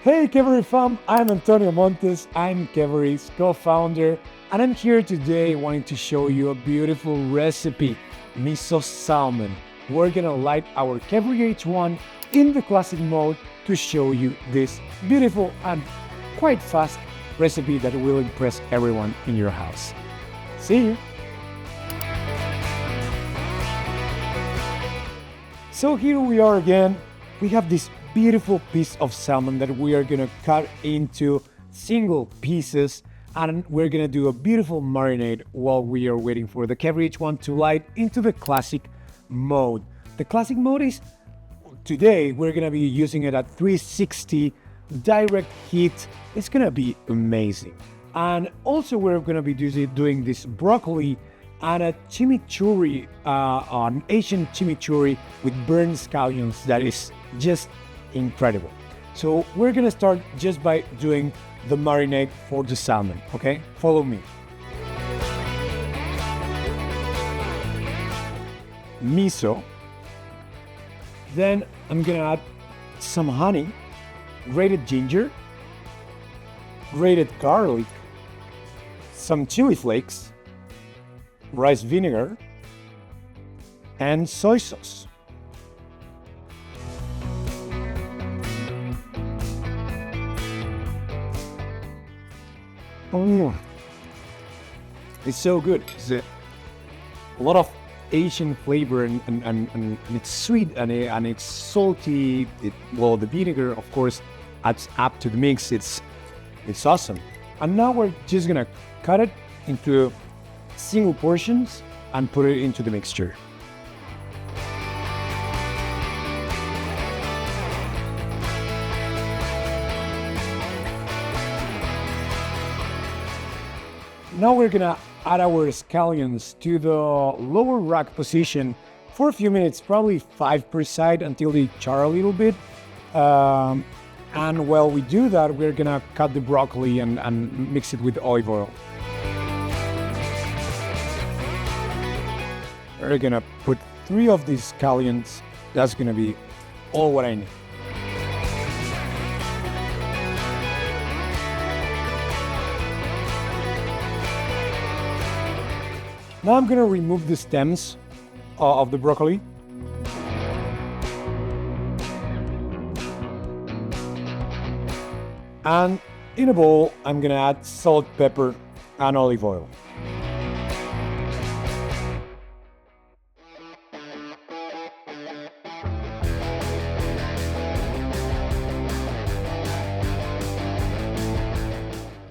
Hey Keveri fam, I'm Antonio Montes, I'm Keveri's co-founder, and I'm here today wanting to show you a beautiful recipe, Miso Salmon. We're gonna light our Keveri H1 in the classic mode to show you this beautiful and quite fast recipe that will impress everyone in your house. See you! So here we are again. We have this beautiful piece of salmon that we are gonna cut into single pieces, and we're gonna do a beautiful marinade while we are waiting for the Keveri H1 to light into the classic mode. The classic mode is, today we're gonna be using it at 360 direct heat. It's gonna be amazing. And also we're gonna be doing this broccoli and a chimichurri, an Asian chimichurri with burnt scallions that is just incredible. So we're gonna start just by doing the marinade for the salmon, okay? Follow me. Miso. Then I'm gonna add some honey, grated ginger, grated garlic, some chili flakes, rice vinegar, and soy sauce. Oh, it's so good. It's a lot of Asian flavor and it's sweet and it's salty. Well, the vinegar, of course, adds up to the mix. It's awesome. And now we're just gonna cut it into single portions and put it into the mixture. Now we're gonna add our scallions to the lower rack position for a few minutes, probably 5 per side until they char a little bit. And while we do that, we're gonna cut the broccoli and mix it with olive oil. We're gonna put 3 of these scallions. That's gonna be all what I need. Now I'm gonna remove the stems of the broccoli. And in a bowl, I'm gonna add salt, pepper, and olive oil.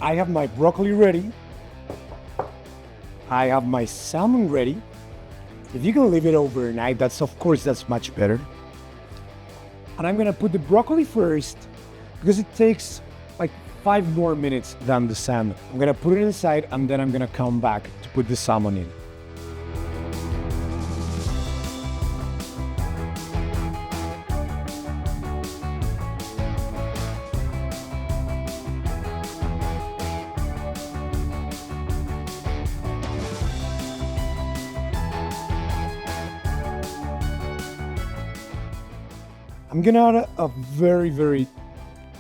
I have my broccoli ready. I have my salmon ready. If you can leave it overnight, that's much better. And I'm gonna put the broccoli first because it takes like 5 more minutes than the salmon. I'm gonna put it inside and then I'm gonna come back to put the salmon in. I'm gonna add a very, very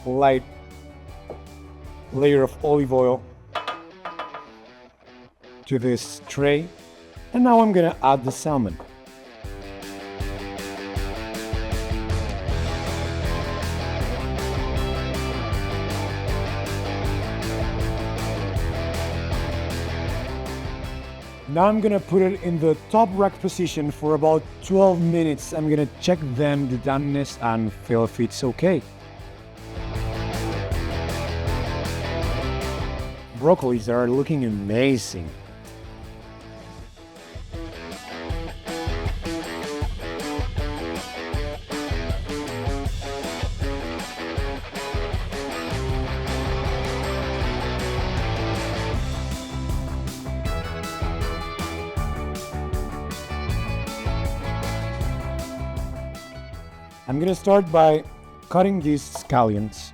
light layer of olive oil to this tray. And now I'm gonna add the salmon. Now I'm gonna put it in the top rack position for about 12 minutes. I'm gonna check then the doneness and feel if it's okay. Broccolis are looking amazing. I'm gonna start by cutting these scallions.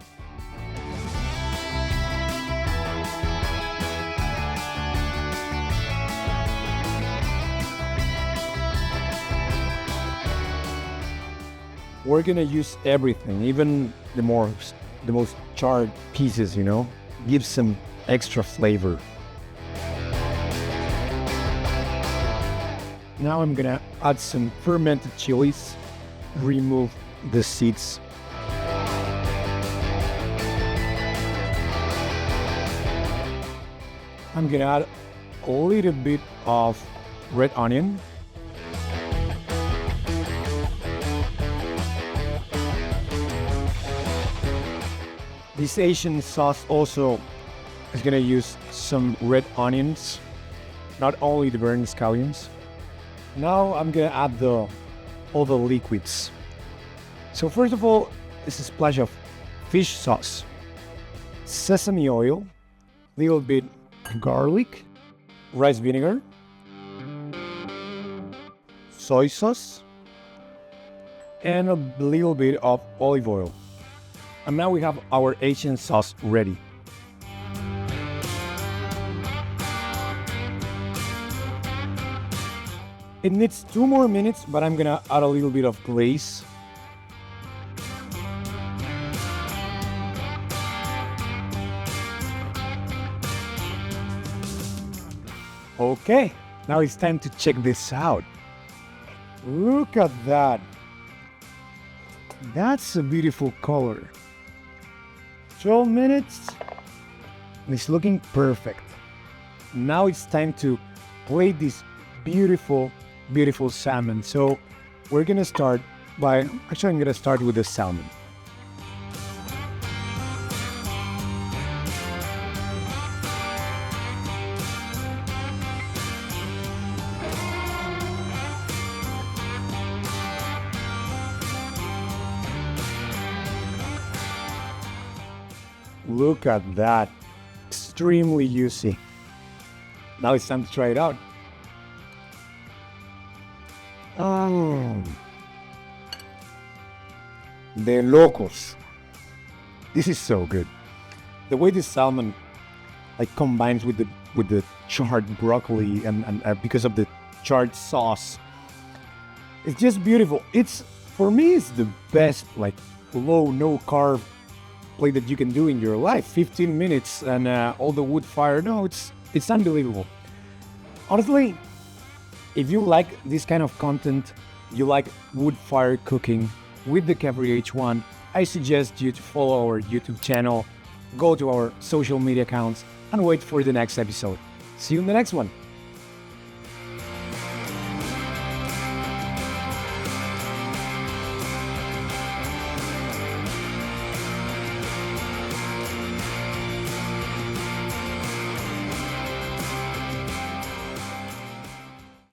We're gonna use everything, even the more the most charred pieces, you know, gives some extra flavor. Now I'm gonna add some fermented chilies, remove the seeds. I'm gonna add a little bit of red onion. This Asian sauce also is gonna use some red onions, not only the burnt scallions. Now I'm gonna add all the liquids. So first of all, this is a splash of fish sauce, sesame oil, little bit garlic, rice vinegar, soy sauce, and a little bit of olive oil. And now we have our Asian sauce ready. It needs 2 more minutes, but I'm gonna add a little bit of glaze. Okay, now it's time to check this out. Look at that. That's a beautiful color. 12 minutes. It's looking perfect. Now it's time to plate this beautiful salmon. So we're gonna start by, actually I'm gonna start with the salmon. Look at that, extremely juicy. Now it's time to try it out. De locos. This is so good. The way this salmon like combines with the charred broccoli and because of the charred sauce, it's just beautiful. It's, for me, it's the best like low, no carb plate that you can do in your life. 15 minutes and all the wood fire. No, it's unbelievable. Honestly, if you like this kind of content, you like wood fire cooking with the Keveri H1, I suggest you to follow our YouTube channel, go to our social media accounts, and wait for the next episode. See you in the next one.